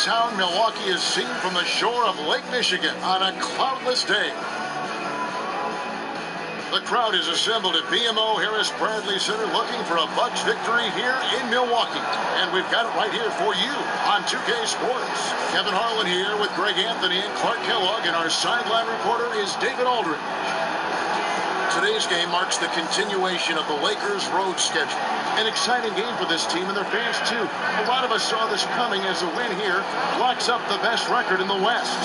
downtown Milwaukee is seen from the shore of Lake Michigan on a cloudless day. The crowd is assembled at BMO Harris Bradley Center looking for a Bucs victory here in Milwaukee. And we've got it right here for you on 2K Sports. Kevin Harlan here with Greg Anthony and Clark Kellogg, and our sideline reporter is David Aldridge. Today's game marks the continuation of the Lakers' road schedule. An exciting game for this team and their fans, too. A lot of us saw this coming as a win here locks up the best record in the West.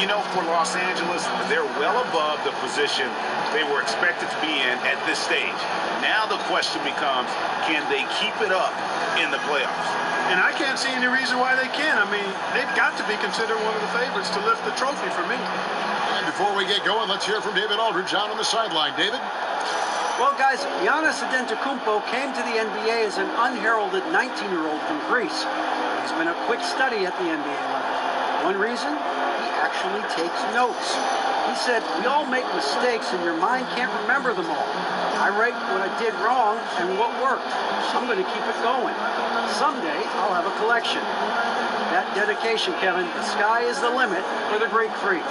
You know, for Los Angeles, they're well above the position they were expected to be in at this stage. Now the question becomes, can they keep it up in the playoffs? And I can't see any reason why they can. I mean, they've got to be considered one of the favorites to lift the trophy for me. And before we get going, let's hear from David Aldridge out on the sideline. David? Well, guys, Giannis Antetokounmpo came to the NBA as an unheralded 19-year-old from Greece. He's been a quick study at the NBA level. One reason? He actually takes notes. He said, we all make mistakes and your mind can't remember them all. I write what I did wrong and what worked. I'm going to keep it going. Someday, I'll have a collection. That dedication, Kevin, the sky is the limit for the Greek freak.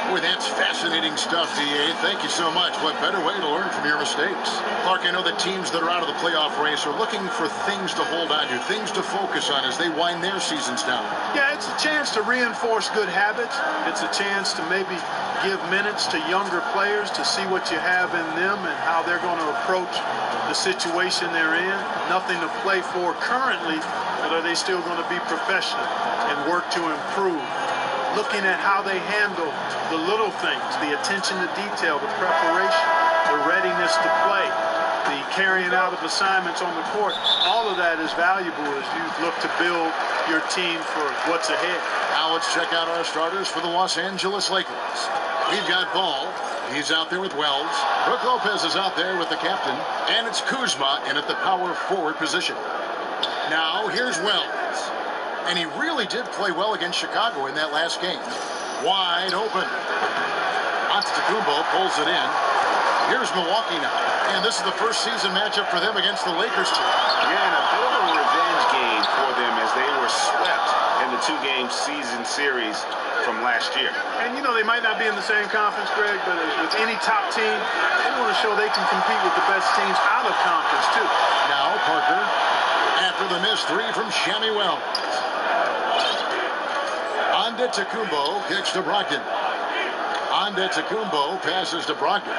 Boy, that's fascinating stuff, D.A. Thank you so much. What better way to learn from your mistakes? Clark, I know the teams that are out of the playoff race are looking for things to hold on to, things to focus on as they wind their seasons down. Yeah, it's a chance to reinforce good habits. It's a chance to maybe give minutes to younger players to see what you have in them and how they're going to approach the situation they're in. Nothing to play for currently, but are they still going to be professional and work to improve? Looking at how they handle the little things, the attention to detail, the preparation, the readiness to play, the carrying out of assignments on the court. All of that is valuable as you look to build your team for what's ahead. Now let's check out our starters for the Los Angeles Lakers. We've got Ball. He's out there with Wells. Brook Lopez is out there with the captain. And it's Kuzma in at the power forward position. Now here's Wells. And he really did play well against Chicago in that last game. Wide open. Antetokounmpo pulls it in. Here's Milwaukee now. And this is the first season matchup for them against the Lakers team. Yeah, and a bit of a revenge game for them as they were swept in the two-game season series from last year. And, you know, they might not be in the same conference, Greg, but with any top team, they want to show they can compete with the best teams out of conference, too. Now Parker, after the missed three from Shammy Wells. Antetokounmpo kicks to Brogdon. Antetokounmpo passes to Brogdon.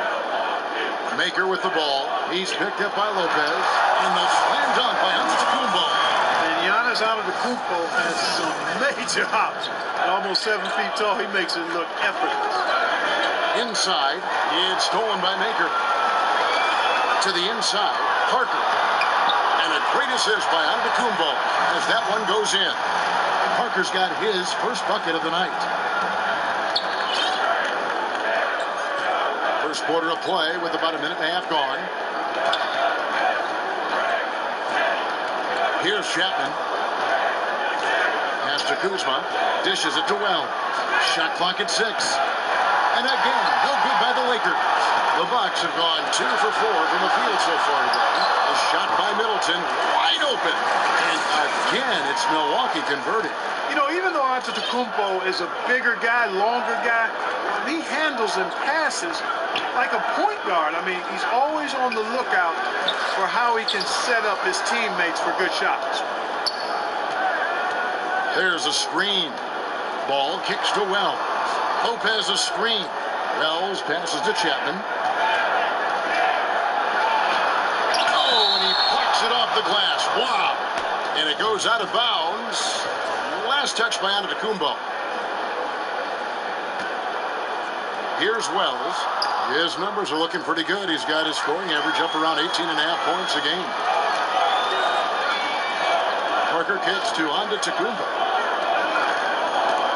Maker with the ball. He's picked up by Lopez. And the slam dunk by Antetokounmpo. And Giannis Antetokounmpo has some major hops. At almost 7 feet tall, he makes it look effortless. Inside, it's stolen by Maker. To the inside, Parker. And a great assist by Antetokounmpo as that one goes in. Parker's got his first bucket of the night. First quarter of play with about a minute and a half gone. Here's Chapman. Pass to Kuzma. Dishes it to Wells. Shot clock at 6. And again, no good by the Lakers. The Bucs have gone 2 for 4 from the field so far today. A shot by Middleton, wide open. And again, it's Milwaukee converted. You know, even though Antetokounmpo is a bigger guy, longer guy, he handles and passes like a point guard. I mean, he's always on the lookout for how he can set up his teammates for good shots. There's a screen. Ball kicks to Wells. Lopez a screen. Wells passes to Chapman. Oh, and he plucks it off the glass. Wow. And it goes out of bounds. Last touch by Antetokounmpo. Here's Wells. His numbers are looking pretty good. He's got his scoring average up around 18.5 points a game. Parker kicks to Antetokounmpo.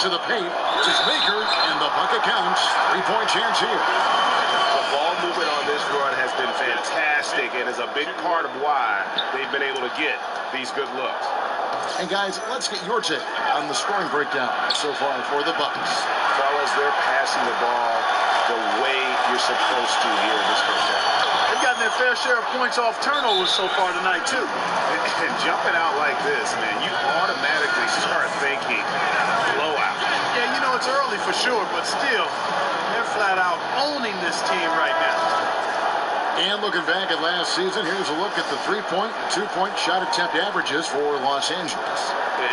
To the paint, it's Maker, and the bucket counts. 3-point chance here. The ball movement on this run has been fantastic and is a big part of why they've been able to get these good looks. And guys, let's get your take on the scoring breakdown so far for the Bucks. Fellas, they're passing the ball the way you're supposed to here in this first half. They've gotten their fair share of points off turnovers so far tonight, too. And jumping out like this, man, you automatically start thinking blowout. Yeah, you know, it's early for sure, but still, they're flat out owning this team right now. And looking back at last season, here's a look at the 3-point and 2-point shot attempt averages for Los Angeles.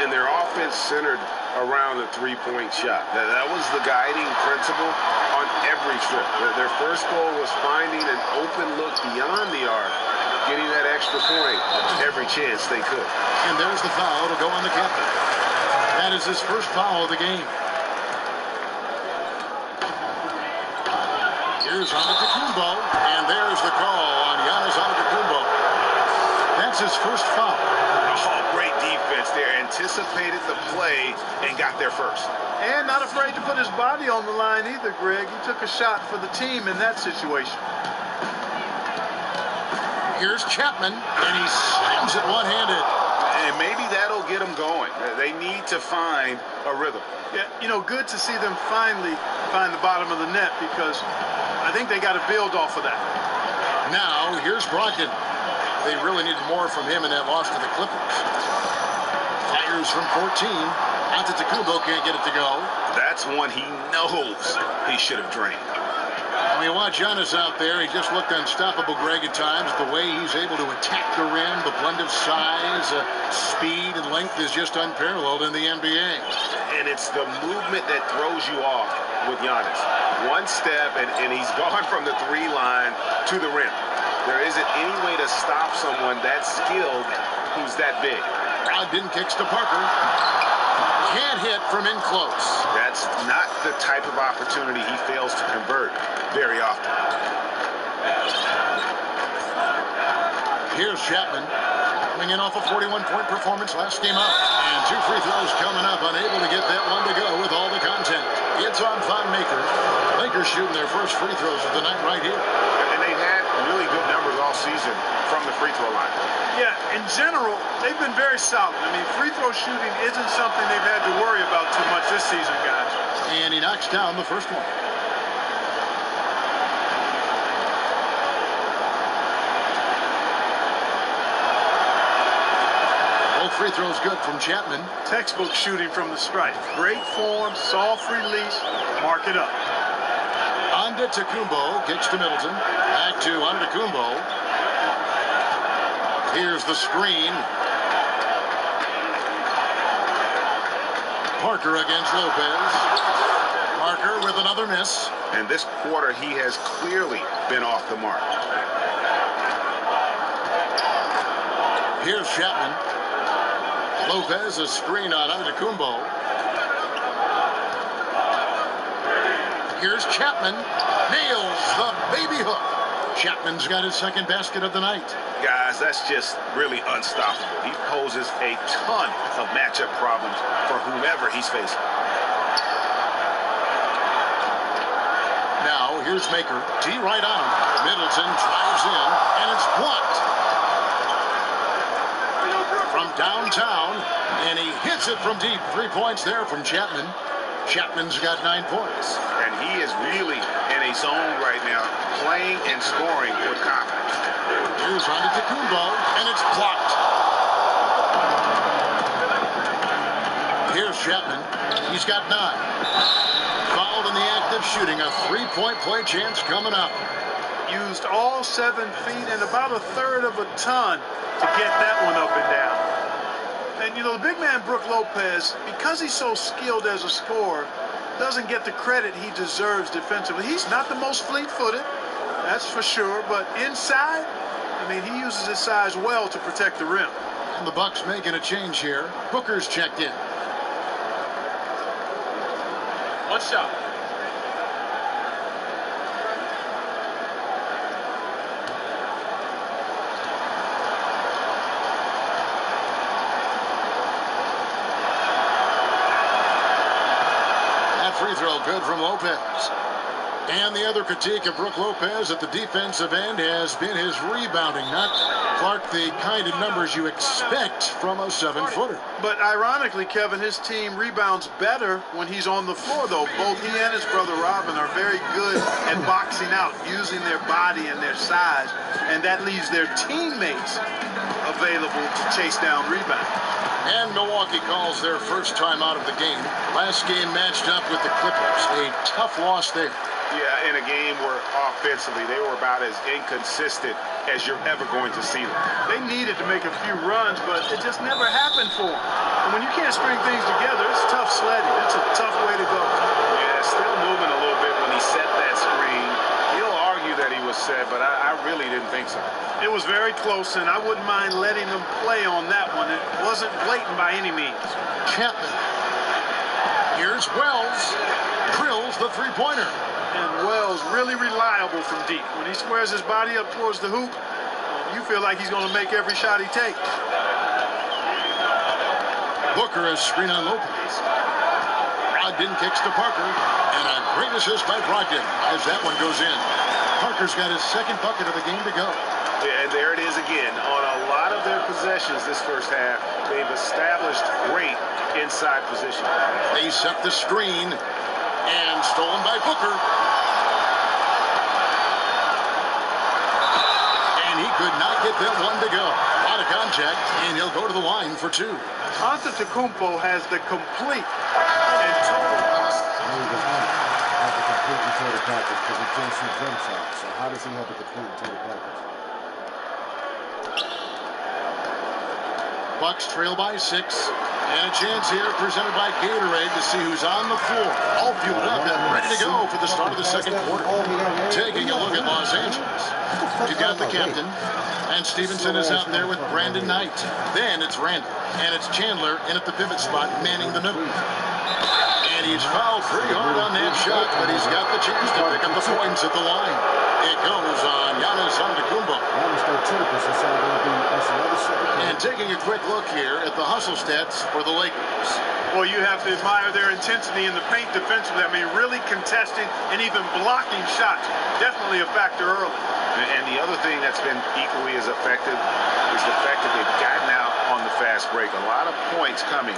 And their offense centered around the 3-point shot. That was the guiding principle on every trip. Their first goal was finding an open look beyond the arc, getting that extra point every chance they could. And there's the foul to go on the captain. That is his first foul of the game. Here's Antetokounmpo, and there's the call on Giannis Antetokounmpo. That's his first foul. Oh, great defense there. Anticipated the play and got there first. And not afraid to put his body on the line either, Greg. He took a shot for the team in that situation. Here's Chapman, and he slams it one-handed. And maybe that'll get them going. They need to find a rhythm. Yeah, you know, good to see them finally find the bottom of the net because I think they got to build off of that. Now, here's Brogdon. They really needed more from him in that loss to the Clippers. Fires from 14. Antetokounmpo can't get it to go. That's one he knows he should have drained. When you watch Giannis out there, he just looked unstoppable, Greg, at times. The way he's able to attack the rim, the blend of size, speed, and length is just unparalleled in the NBA. And it's the movement that throws you off with Giannis. One step, and he's gone from the 3 line to the rim. There isn't any way to stop someone that skilled who's that big. Brogdon kicks to Parker. Can't hit from in close. That's not the type of opportunity he fails to convert very often. Here's Chapman, coming in off a 41-point performance last game up. And 2 free throws coming up, unable to get that one to go with all the content. It's on Maker. Lakers shooting their first free throws of the night right here. And they've had really good numbers all season from the free throw line. Yeah, in general, they've been very solid. I mean, free throw shooting isn't something they've had to worry about too much this season, guys. And he knocks down the first one. Both free throws good from Chapman. Textbook shooting from the stripe. Great form, soft release, mark it up. Antetokounmpo kicks to Middleton. Back to Antetokounmpo. Here's the screen. Parker against Lopez. Parker with another miss. And this quarter, he has clearly been off the mark. Here's Chapman. Lopez, a screen on Antetokounmpo. Here's Chapman. Nails the baby hook. Chapman's got his second basket of the night. Guys, that's just really unstoppable. He poses a ton of matchup problems for whomever he's facing. Now, here's Maker. T right on him. Middleton drives in, and it's blocked. From downtown, and he hits it from deep. 3 points there from Chapman. Chapman's got 9 points. And he is really in a zone right now, playing and scoring with confidence. Here's Antetokounmpo, and it's blocked. Here's Chapman. He's got 9. Fouled in the act of shooting. A 3-point play chance coming up. Used all 7 feet and about a third of a ton to get that one up and down. And, you know, the big man, Brook Lopez, because he's so skilled as a scorer, doesn't get the credit he deserves defensively. He's not the most fleet-footed, that's for sure, but inside, I mean, he uses his size well to protect the rim. And the Bucks making a change here. Booker's checked in. One shot. Free throw good from Lopez. And the other critique of Brook Lopez at the defensive end has been his rebounding. Not, Clark, the kind of numbers you expect from a 7-footer. But ironically, Kevin, his team rebounds better when he's on the floor, though. Both he and his brother Robin are very good at boxing out, using their body and their size, and that leaves their teammates available to chase down rebounds. And Milwaukee calls their first time out of the game. Last game matched up with the Clippers. A tough loss there. Yeah, in a game where offensively they were about as inconsistent as you're ever going to see them. They needed to make a few runs, but it just never happened for them. And when you can't string things together, it's tough sledding. It's a tough way to go. Yeah, still moving a little bit when he set that screen. He'll argue that he was set, but I really didn't think so. It was very close, and I wouldn't mind letting them play on that one. It wasn't blatant by any means. Chapman. Here's Wells. Drills the three-pointer. And Wells really reliable from deep. When he squares his body up towards the hoop, you feel like he's going to make every shot he takes. Booker is screen on Lopez. Brogdon kicks to Parker. And a great assist by Brogdon as that one goes in. Parker's got his second bucket of the game to go. Yeah, and there it is again. On a lot of their possessions this first half, they've established great inside position. They set the screen. And stolen by Booker. And he could not get that one to go. A lot of contact, and he'll go to the line for two. Antetokounmpo has the complete and total. He does not have the complete and total package because he can't shoot jump shots. So how does he have the complete and total package? Bucks trail by 6. And a chance here presented by Gatorade to see who's on the floor. All fueled up and ready to go for the start of the second quarter. Taking a look at Los Angeles. You've got the captain. And Stevenson is out there with Brandon Knight. Then it's Randall. And it's Chandler in at the pivot spot, manning the middle. And he's fouled pretty hard on that shot, but he's got the chance to pick up the points at the line. It goes on Giannis Antetokounmpo. And taking a quick look here at the hustle stats for the Lakers. Well, you have to admire their intensity in the paint defensively. I mean, really contesting and even blocking shots. Definitely a factor early. And the other thing that's been equally as effective is the fact that they've gotten out on the fast break. A lot of points coming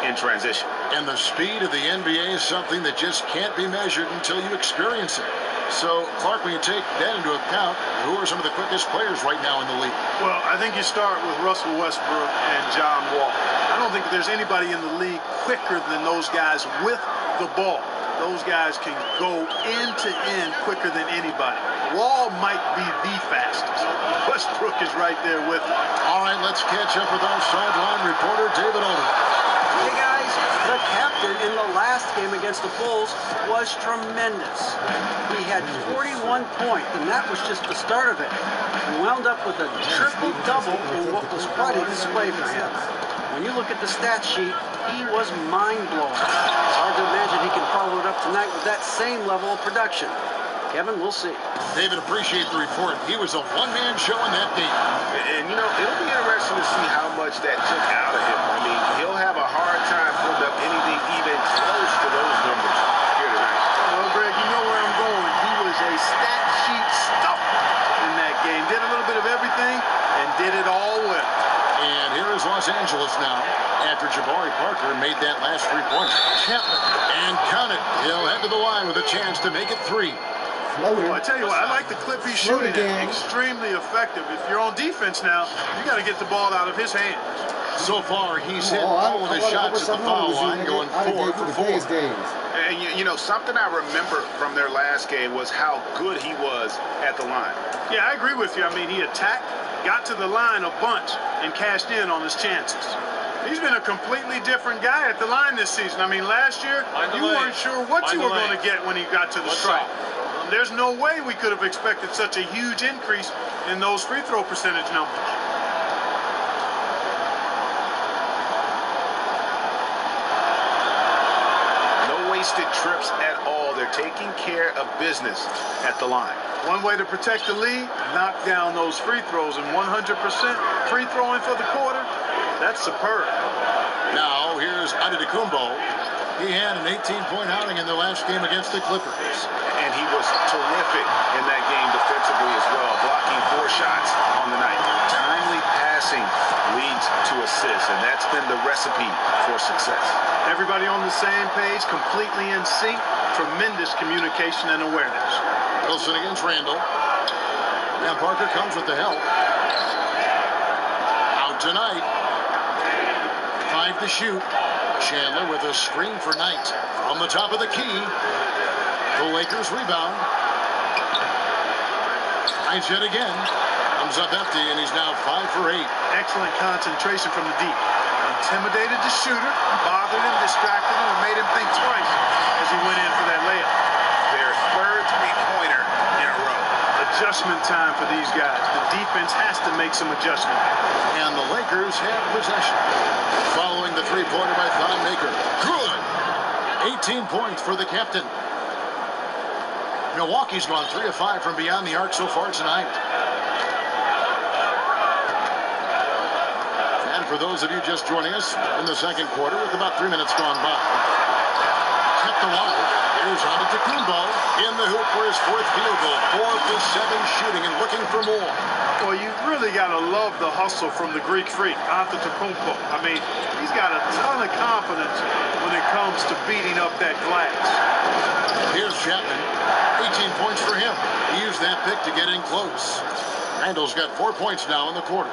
in transition. And the speed of the NBA is something that just can't be measured until you experience it. So, Clark, when you take that into account, who are some of the quickest players right now in the league? Well, I think you start with Russell Westbrook and John Wall. I don't think there's anybody in the league quicker than those guys with the ball. Those guys can go end to end quicker than anybody. Wall might be the fastest. Westbrook is right there with him. All right, let's catch up with our sideline reporter, David Older. Hey guys, the captain in the last game against the Bulls was tremendous. He had 41 points, and that was just the start of it. He wound up with a triple-double in what was quite a display for him. When you look at the stat sheet, he was mind-blowing. It's hard to imagine he can follow it up tonight with that same level of production. Kevin, we'll see. David, appreciate the report. He was a one-man show in that game. And, you know, it'll be interesting to see how much that took out of him. I mean, he'll have a hard time putting up anything even close to those numbers here tonight. Well, Greg, you know where I'm going. He was a stat sheet stuffer in that game. Did a little bit of everything and did it all well. And here is Los Angeles now after Jabari Parker made that last three-pointer. Chapman, and count it. He'll head to the line with a chance to make it 3. Well, I tell you what, I like the clip he's shooting. Extremely effective. If you're on defense now, you got to get the ball out of his hands. So far, he's hit all of his shots at the foul line, going 4 for 4. And you know, something I remember from their last game was how good he was at the line. Yeah, I agree with you. I mean, he attacked, got to the line a bunch, and cashed in on his chances. He's been a completely different guy at the line this season. I mean, last year, you weren't sure what you were going to get when he got to the stripe. There's no way we could have expected such a huge increase in those free throw percentage numbers. No wasted trips at all. They're taking care of business at the line. One way to protect the lead, knock down those free throws, and 100% free throwing for the quarter, that's superb. Now, here's Antetokounmpo. He had an 18-point outing in the last game against the Clippers. And he was terrific in that game defensively as well, blocking 4 shots on the night. Timely passing leads to assists, and that's been the recipe for success. Everybody on the same page, completely in sync, tremendous communication and awareness. Wilson against Randall. Now Parker comes with the help. Out tonight. 5 to shoot. Chandler with a screen for Knight. From the top of the key. The Lakers rebound. Knight yet again. Comes up empty, and he's now 5 for 8. Excellent concentration from the deep. Intimidated the shooter, bothered him, distracted him, and made him think twice as he went in for that layup. Their third three-pointer in a row. Adjustment time for these guys. The defense has to make some adjustment. And the Lakers have possession. Following the three-pointer by Thon Maker. Good! 18 points for the captain. Milwaukee's gone 3 of 5 from beyond the arc so far tonight. And for those of you just joining us in the second quarter, with about 3 minutes gone by. Kept alive. Here's Antetokounmpo in the hoop for his 4th field goal. 4 for 7 shooting and looking for more. Well, you really got to love the hustle from the Greek freak, Antetokounmpo. I mean, he's got a ton of confidence when it comes to beating up that glass. Here's Chapman. 18 points for him. He used that pick to get in close. Randall's got 4 points now in the quarter.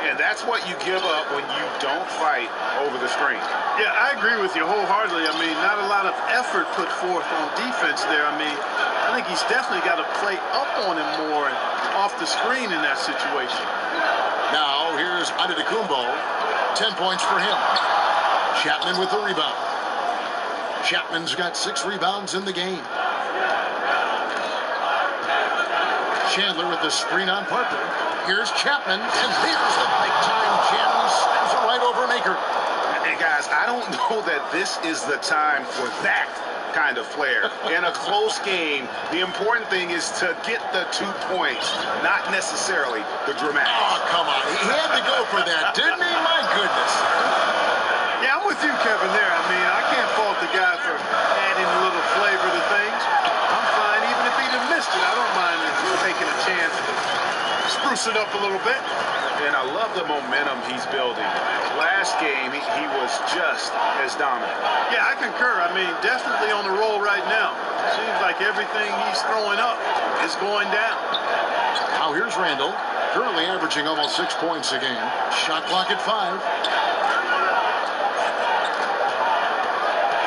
And that's what you give up when you don't fight over the screen. Yeah, I agree with you wholeheartedly. I mean, not a lot of effort put forth on defense there. I mean, I think he's definitely got to play up on him more and off the screen in that situation. Now, here's Antetokounmpo. 10 points for him. Chapman with the rebound. Chapman's got 6 rebounds in the game. Chandler with the screen on Parker. Here's Chapman, and here's the big-time jam. He sends it right over Maker. And guys, I don't know that this is the time for that kind of flair. In a close game, the important thing is to get the 2 points, not necessarily the dramatic. Oh, come on. He had to go for that, didn't he? My goodness. Yeah, I'm with you, Kevin, there. I mean, I can't fault the guy for adding a little flavor to things. I'm fine even if he'd have missed it. I don't mind taking a chance to spruce it up a little bit. And I love the momentum he's building. Last game, he was just as dominant. Yeah, I concur. I mean, definitely on the roll right now. Seems like everything he's throwing up is going down. Now here's Randall, currently averaging almost 6 points a game. Shot clock at 5.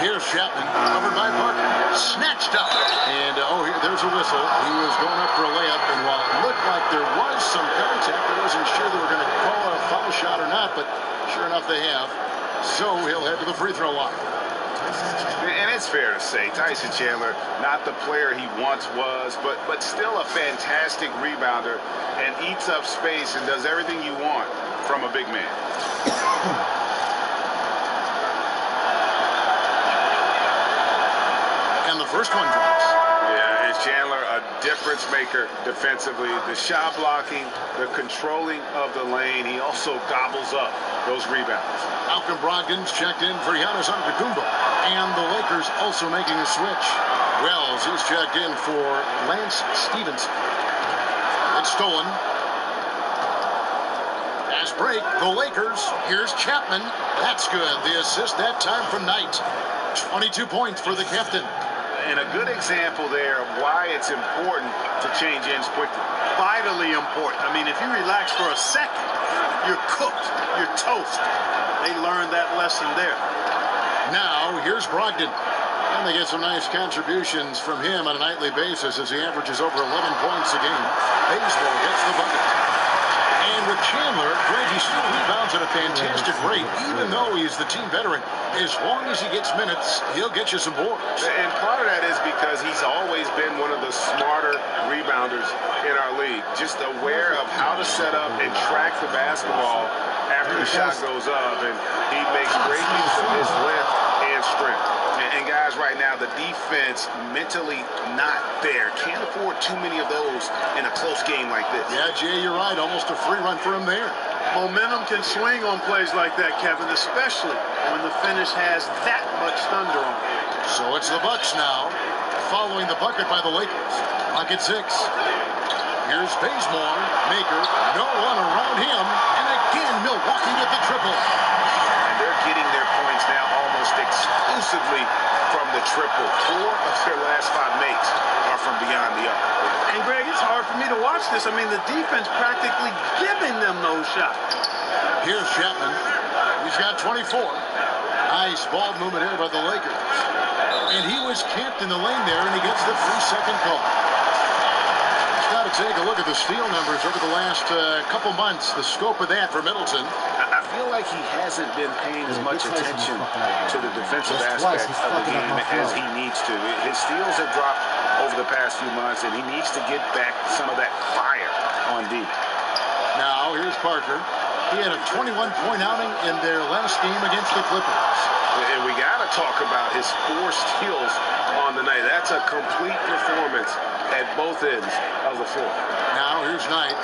Here's Chapman, covered by Parker. Snatched up. And, there's a whistle. He was going up for a layup, and while it looked like there was some contact, I wasn't sure they were going to call a foul shot or not, but sure enough they have. So he'll head to the free throw line. And it's fair to say, Tyson Chandler, not the player he once was, but still a fantastic rebounder and eats up space and does everything you want from a big man. And the first one drops. Yeah, and Chandler, a difference maker defensively. The shot blocking, the controlling of the lane. He also gobbles up those rebounds. Malcolm Brogdon's checked in for Giannis Antetokounmpo. And the Lakers also making a switch. Wells is checked in for Lance Stevenson. It's stolen. Fast break. The Lakers. Here's Chapman. That's good. The assist that time from Knight. 22 points for the captain. And a good example there of why it's important to change ends quickly. Vitally important. I mean, if you relax for a second, you're cooked. You're toast. They learned that lesson there. Now, here's Brogdon. And they get some nice contributions from him on a nightly basis as he averages over 11 points a game. Baseball gets the bucket. And with Chandler, Greg, he still rebounds at a fantastic rate, even though he's the team veteran. As long as he gets minutes, he'll get you some boards. And part of that is because he's always been one of the smarter rebounders in our league. Just aware of how to set up and track the basketball after the shot goes up. And he makes great use of his length and strength. And guys, right now, the defense mentally not there. Can't afford too many of those in a close game like this. Yeah, Jay, you're right. Almost a free run for him there. Momentum can swing on plays like that, Kevin, especially when the finish has that much thunder on it. So it's the Bucks now, following the bucket by the Lakers. Bucket 6. Here's Bazemore. Maker. No one around him. And again, Milwaukee with the triple. And they're getting their points now almost exclusively from the triple. 4 of their last 5 makes are from beyond the arc. And, Greg, it's hard for me to watch this. I mean, the defense practically giving them those shots. Here's Chapman. He's got 24. Nice ball movement here by the Lakers. And he was camped in the lane there, and he gets the 3-second call. Just got to take a look at the steal numbers over the last couple months. The scope of that for Middleton. I feel like he hasn't been paying as much attention to the defensive aspect of the game as he needs to. His steals have dropped over the past few months, and he needs to get back some of that fire on D. Now, here's Parker. He had a 21-point outing in their last game against the Clippers. And we got to talk about his 4 steals on the night. That's a complete performance at both ends of the floor. Now, here's Knight.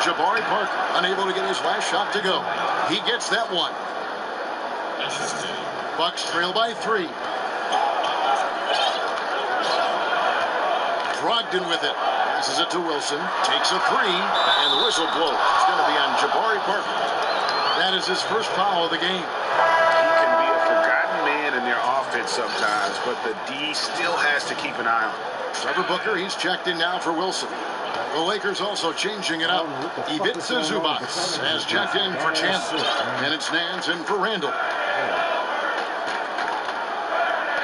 Jabari Parker, unable to get his last shot to go. He gets that one. Bucks trail by 3. Brogdon with it. Passes it to Wilson. Takes a 3. And the whistle blows. It's going to be on Jabari Parker. That is his first foul of the game. He can be a forgotten man in their offense sometimes, but the D still has to keep an eye on him. Trevor Booker, he's checked in now for Wilson. The Lakers also changing it up. Ivica Zubac has checked in for Chandler. And it's Nance in for Randall.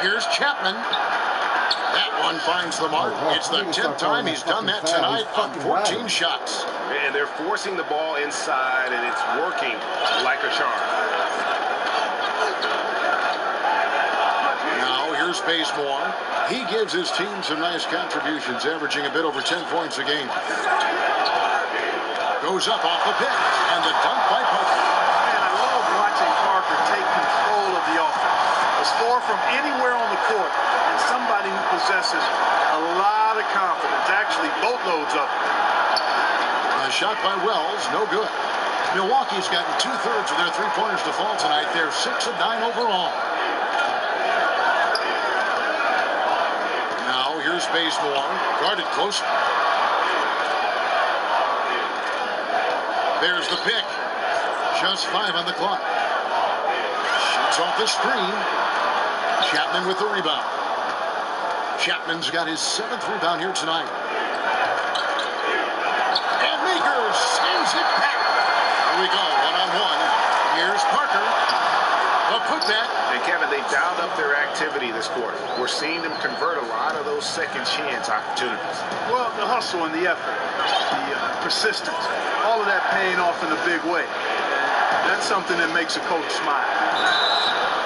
Here's Chapman. That one finds the mark. It's the 10th time he's done that tonight on 14 shots. And they're forcing the ball inside, and it's working like a charm. Now, here's Bazemore. He gives his team some nice contributions, averaging a bit over 10 points a game. Goes up off the pick, and the dunk by Parker. Man, I love watching Parker take control of the offense. A score from anywhere on the court, and somebody who possesses a lot of confidence, actually boatloads of it. A shot by Wells, no good. Milwaukee's gotten 2/3 of their three-pointers to fall tonight. They're 6 of 9 overall. Now, here's Bazemore, guarded close. There's the pick. Just 5 on the clock. Shoots off the screen. Chapman with the rebound. Chapman's got his 7th rebound here tonight. And Maker sends it back. Here we go, one-on-one. Here's Parker. A putback. And Kevin, they've dialed up their activity this quarter. We're seeing them convert a lot of those second chance opportunities. Well, the hustle and the effort, the persistence, all of that paying off in a big way. That's something that makes a coach smile.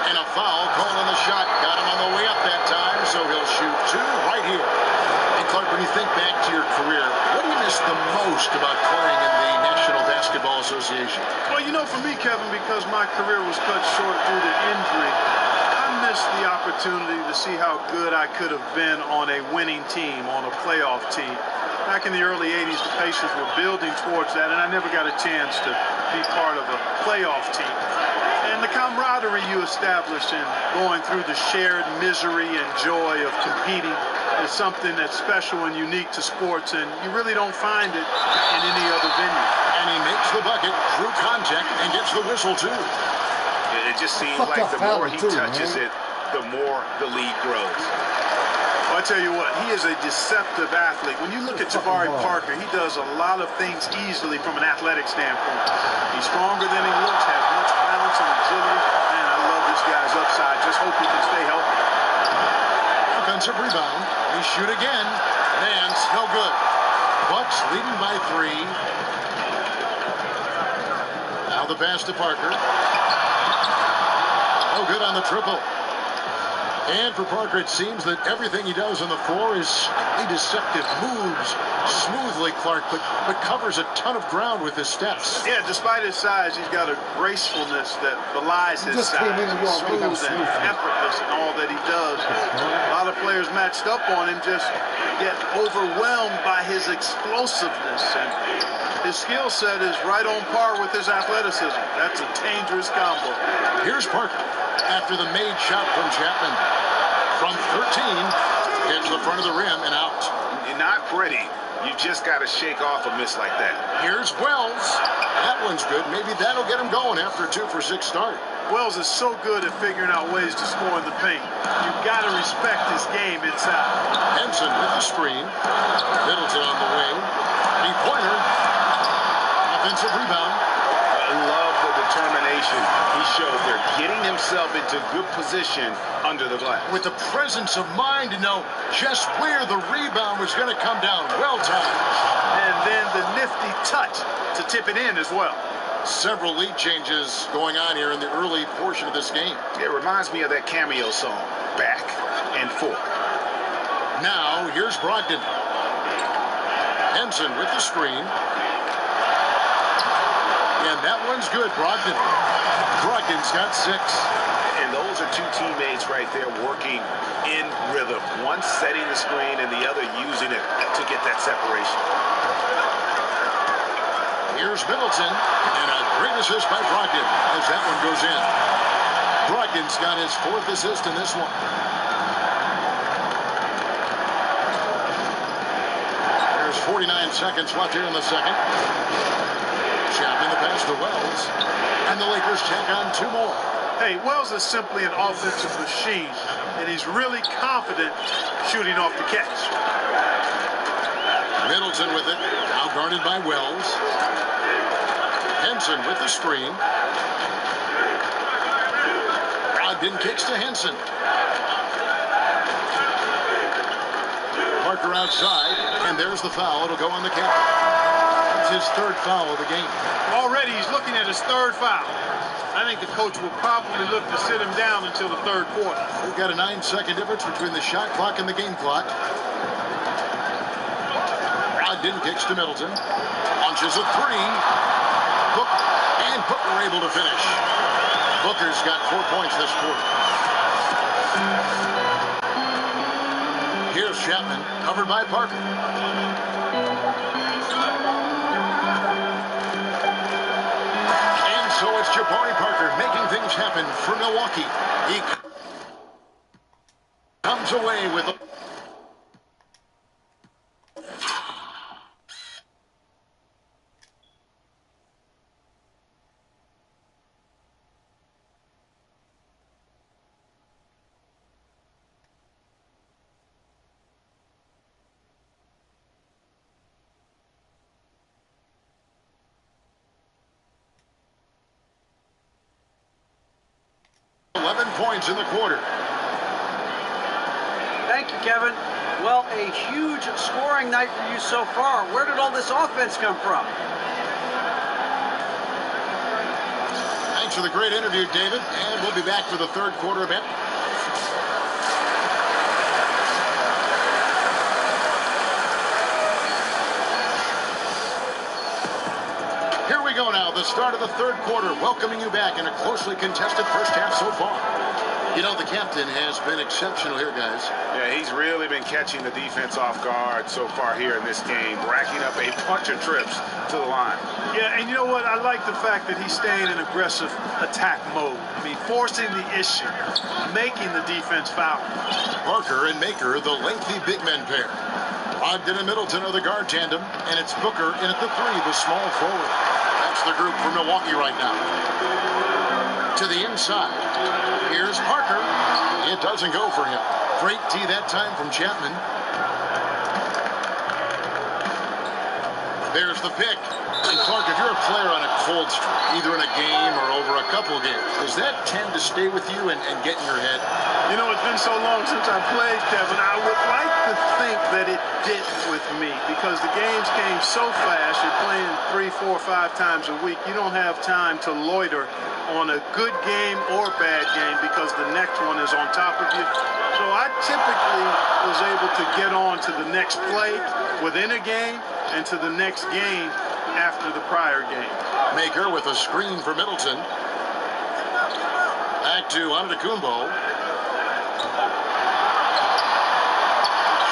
And a foul called on the shot. Got him on the way up that time, so he'll shoot 2 right here. And Clark, when you think back to your career, what do you miss the most about playing in the National Basketball Association? Well, you know, for me, Kevin, because my career was cut short due to injury, I missed the opportunity to see how good I could have been on a winning team, on a playoff team. Back in the early 80s, the Pacers were building towards that, and I never got a chance to be part of a playoff team. And the camaraderie you establish in going through the shared misery and joy of competing is something that's special and unique to sports, and you really don't find it in any other venue. And he makes the bucket through contact and gets the whistle, too. It just seems like the more he touches it, the more the lead grows. Well, I tell you what, he is a deceptive athlete. When you look at Jabari Parker, he does a lot of things easily from an athletic standpoint. He's stronger than he looks, has much balance and agility. Man, I love this guy's upside. Just hope he can stay healthy. Offensive rebound. They shoot again. Nance, no good. Bucks leading by 3. Now the pass to Parker. No good on the triple. And for Parker, it seems that everything he does on the floor is slightly deceptive. Moves smoothly, Clark, but covers a ton of ground with his steps. Yeah, despite his size, he's got a gracefulness that belies his Just size. came in and you already got a Smooth and smooth effortless in all that he does. A lot of players matched up on him just get overwhelmed by his explosiveness. And his skill set is right on par with his athleticism. That's a dangerous combo. Here's Parker after the made shot from Chapman. From 13, hits the front of the rim and out. Not pretty. You just got to shake off a miss like that. Here's Wells. That one's good. Maybe that'll get him going after a 2-for-6 start. Wells is so good at figuring out ways to score in the paint. You've got to respect his game inside. Henson with the screen. Middleton on the wing. Three-pointer. Offensive rebound. I love the determination he showed there, getting himself into good position under the glass. With the presence of mind to know just where the rebound was going to come down. Well timed. And then the nifty touch to tip it in as well. Several lead changes going on here in the early portion of this game. It reminds me of that cameo song, Back and Forth. Now, here's Brogdon. Henson with the screen. And that one's good, Brogdon. Brogdon's got 6. And those are two teammates right there working in rhythm. One setting the screen and the other using it to get that separation. Here's Middleton, and a great assist by Brogdon as that one goes in. Brogdon's got his 4th assist in this one. There's 49 seconds left here in the second. Chapman the pass to Wells, and the Lakers tack on 2 more. Hey, Wells is simply an offensive machine, and he's really confident shooting off the catch. Middleton with it, now guarded by Wells. Henson with the screen. Brogdon kicks to Henson. Parker outside, and there's the foul. It'll go on the count. It's his 3rd foul of the game. Already he's looking at his 3rd foul. I think the coach will probably look to sit him down until the 3rd quarter. We've got a 9-second difference between the shot clock and the game clock. Brogdon kicks to Middleton. Launches a 3. And Booker able to finish. Booker's got 4 points this quarter. Here's Chapman, covered by Parker. And so it's Jabari Parker making things happen for Milwaukee. He comes away with a 11 points in the quarter. Thank you, Kevin. Well, a huge scoring night for you so far. Where did all this offense come from? Thanks for the great interview, David. And we'll be back for the 3rd quarter event. Here we go now, the start of the 3rd quarter, welcoming you back in a closely contested first half so far. You know, the captain has been exceptional here, guys. Yeah, he's really been catching the defense off guard so far here in this game, racking up a bunch of trips to the line. Yeah, and you know what? I like the fact that he's staying in aggressive attack mode. I mean, forcing the issue, making the defense foul. Parker and Maker, the lengthy big men pair. Brogdon and Middleton are the guard tandem, and it's Booker in at the 3, the small forward. That's the group for Milwaukee right now. To the inside. Here's Parker. It doesn't go for him. Great D that time from Chapman. There's the pick. And Clark, if you're a player on a cold streak, either in a game or over a couple games, does that tend to stay with you and get in your head? You know, it's been so long since I played, Kevin. I would like to think that it didn't with me because the games came so fast. You're playing 3, 4, 5 times a week. You don't have time to loiter on a good game or bad game because the next one is on top of you. So I typically was able to get on to the next play within a game and to the next game after the prior game. Maker with a screen for Middleton. Back to Antetokounmpo.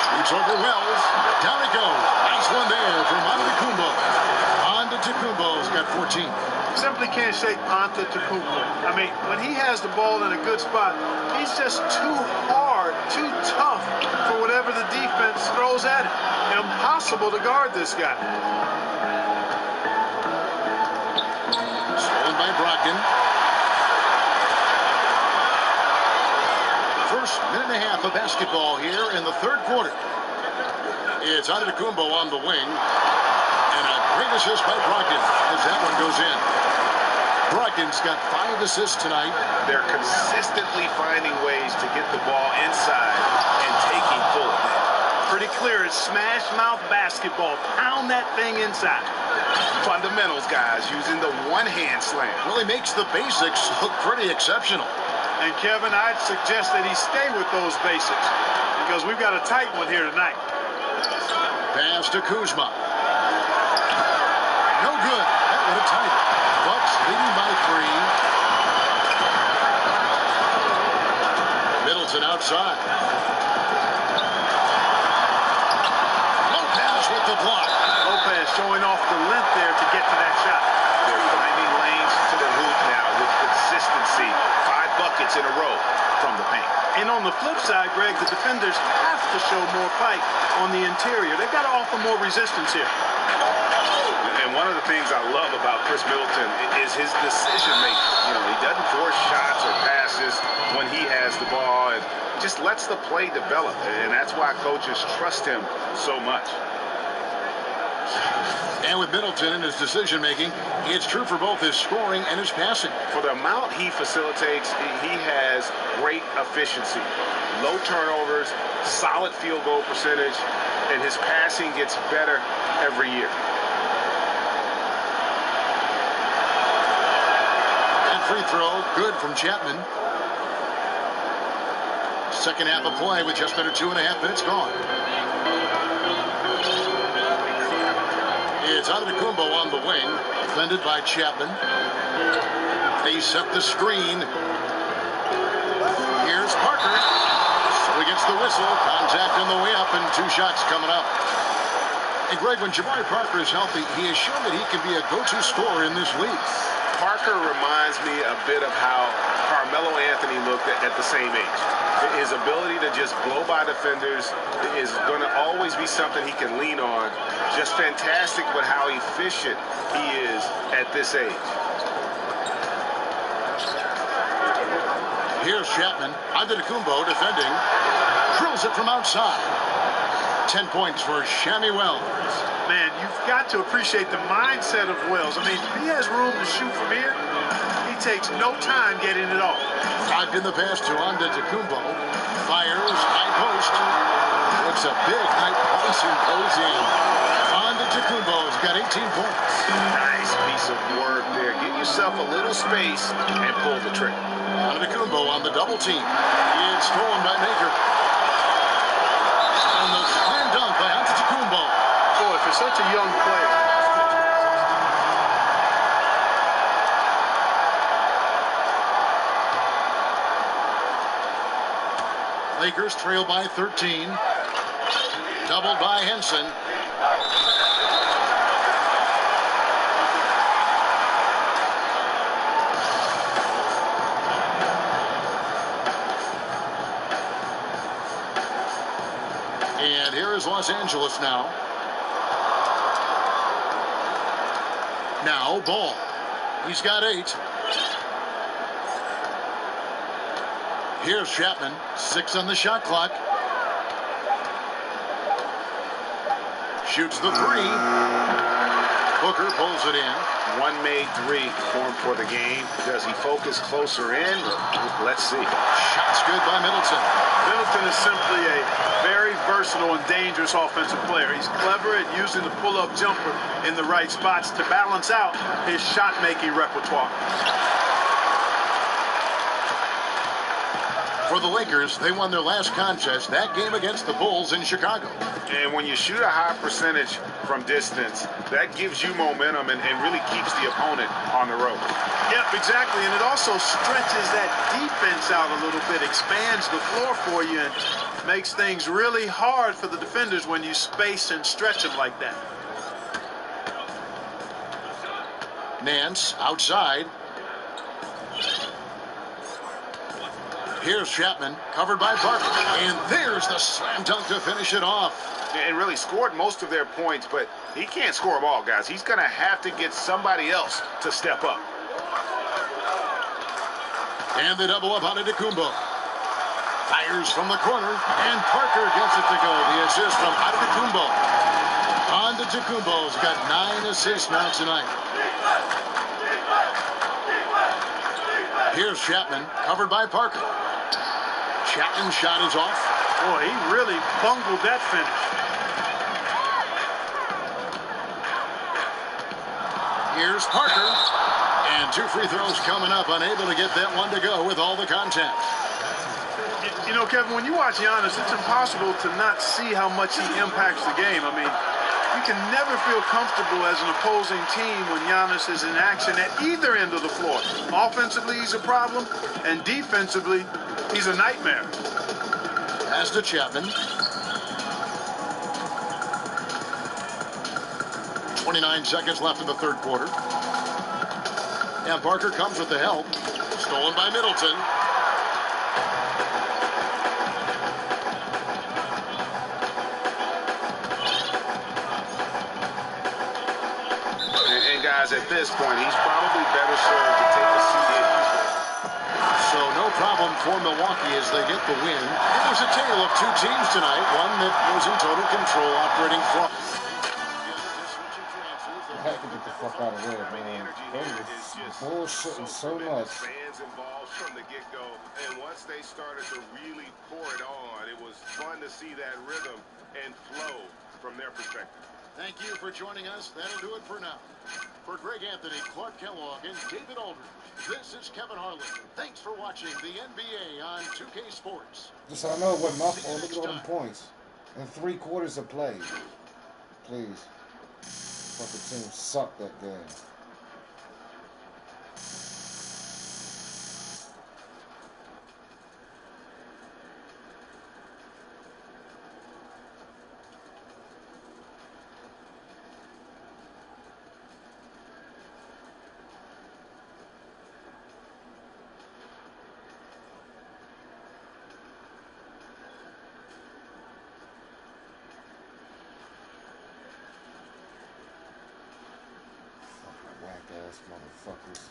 Shoots over Wells. Down it goes. Nice one there from Antetokounmpo. Antetokounmpo's got 14. Simply can't shake Antetokounmpo. I mean, when he has the ball in a good spot, he's just too hard, too tough for whatever the defense throws at him. Impossible to guard this guy. Stolen by Brogdon. First minute and a half of basketball here in the third quarter. It's Antetokounmpo on the wing. And a great assist by Brogdon as that one goes in. Brogdon's got 5 assists tonight. They're consistently finding ways to get the ball inside and taking full advantage. Pretty clear. It's smash mouth basketball. Pound that thing inside. Fundamentals, guys, using the one-hand slam. Really makes the basics look pretty exceptional. And Kevin, I'd suggest that he stay with those basics because we've got a tight one here tonight. Pass to Kuzma. No good. That would have tied it. Bucks leading by 3. Middleton outside. Lopez with the block. Lopez showing off the length there to get to that shot. They're finding lanes to the hoop now with consistency. 5 buckets in a row from the paint. And on the flip side, Greg, the defenders have to show more fight on the interior. They've got to offer more resistance here. And one of the things I love about Chris Middleton is his decision making. You know, he doesn't force shots or passes when he has the ball and just lets the play develop. And that's why coaches trust him so much. And with Middleton and his decision making, it's true for both his scoring and his passing. For the amount he facilitates, he has great efficiency. Low turnovers, solid field goal percentage, and his passing gets better every year. And free throw, good from Chapman. Second half of play with just under 2.5 minutes gone. It's Antetokounmpo on the wing, defended by Chapman. They set the screen. Here's Parker. So he gets the whistle. Contact on the way up and 2 shots coming up. And Greg, when Jabari Parker is healthy, he has shown that he can be a go-to scorer in this league. Parker reminds me a bit of how Carmelo Anthony looked at the same age. His ability to just blow by defenders is going to always be something he can lean on. Just fantastic with how efficient he is at this age. Here's Chapman. Antetokounmpo defending. Drills it from outside. 10 points for Shammy Wells. Man, you've got to appreciate the mindset of Wells. I mean, he has room to shoot from here. He takes no time getting it off. 5 in the pass to Antetokounmpo. Fires, high post. Looks a big night pass and goes in. Antetokounmpo's got 18 points. Nice piece of work there. Get yourself a little space and pull the trigger. Antetokounmpo on the double team. It's stolen by Maker. And the slam dunk by Antetokounmpo. Boy, for such a young player. Lakers trail by 13. Doubled by Henson. And here is Los Angeles now. Now Ball. He's got 8. Here's Chapman. 6 on the shot clock. Shoots the 3. Booker pulls it in. One made three for the game. Does he focus closer in? Let's see. Shot's good by Middleton. Middleton is simply a very versatile and dangerous offensive player. He's clever at using the pull-up jumper in the right spots to balance out his shot-making repertoire. For the Lakers, they won their last contest, that game against the Bulls in Chicago. And when you shoot a high percentage from distance, that gives you momentum and really keeps the opponent on the road. Yep, exactly. And it also stretches that defense out a little bit, expands the floor for you, and makes things really hard for the defenders when you space and stretch them like that. Nance outside. Here's Chapman, covered by Parker. And there's the slam dunk to finish it off. And really scored most of their points, but he can't score them all, guys. He's going to have to get somebody else to step up. And they double up on Antetokounmpo. Fires from the corner, and Parker gets it to go. The assist from Antetokounmpo. Antetokounmpo's got 9 assists now tonight. Here's Chapman, covered by Parker. Chapman's shot is off. Boy, he really bungled that finish. Here's Parker. And 2 free throws coming up, unable to get that one to go with all the contact. You know, Kevin, when you watch Giannis, it's impossible to not see how much he impacts the game. I mean, you can never feel comfortable as an opposing team when Giannis is in action at either end of the floor. Offensively, he's a problem, and defensively, he's a nightmare. Pass to Chapman. 29 seconds left in the third quarter. And Parker comes with the help. Stolen by Middleton. And guys, at this point, he's probably better served to take a seat in. So no problem for Milwaukee as they get the win. It was a tale of 2 teams tonight. One that was in total control, operating from. I have to get the fuck out of there, man. They was bullshitting so much. Fans involved from the get-go, and once they started to really pour it on, it was fun to see that rhythm and flow from their perspective. Thank you for joining us. That'll do it for now. For Greg Anthony, Clark Kellogg, and David Aldridge, this is Kevin Harlan. Thanks for watching the NBA on 2K Sports. Just I know what my fault. Look at all them points. And 3 quarters of play. Please. Fucking team sucked that game. Whack ass motherfuckers.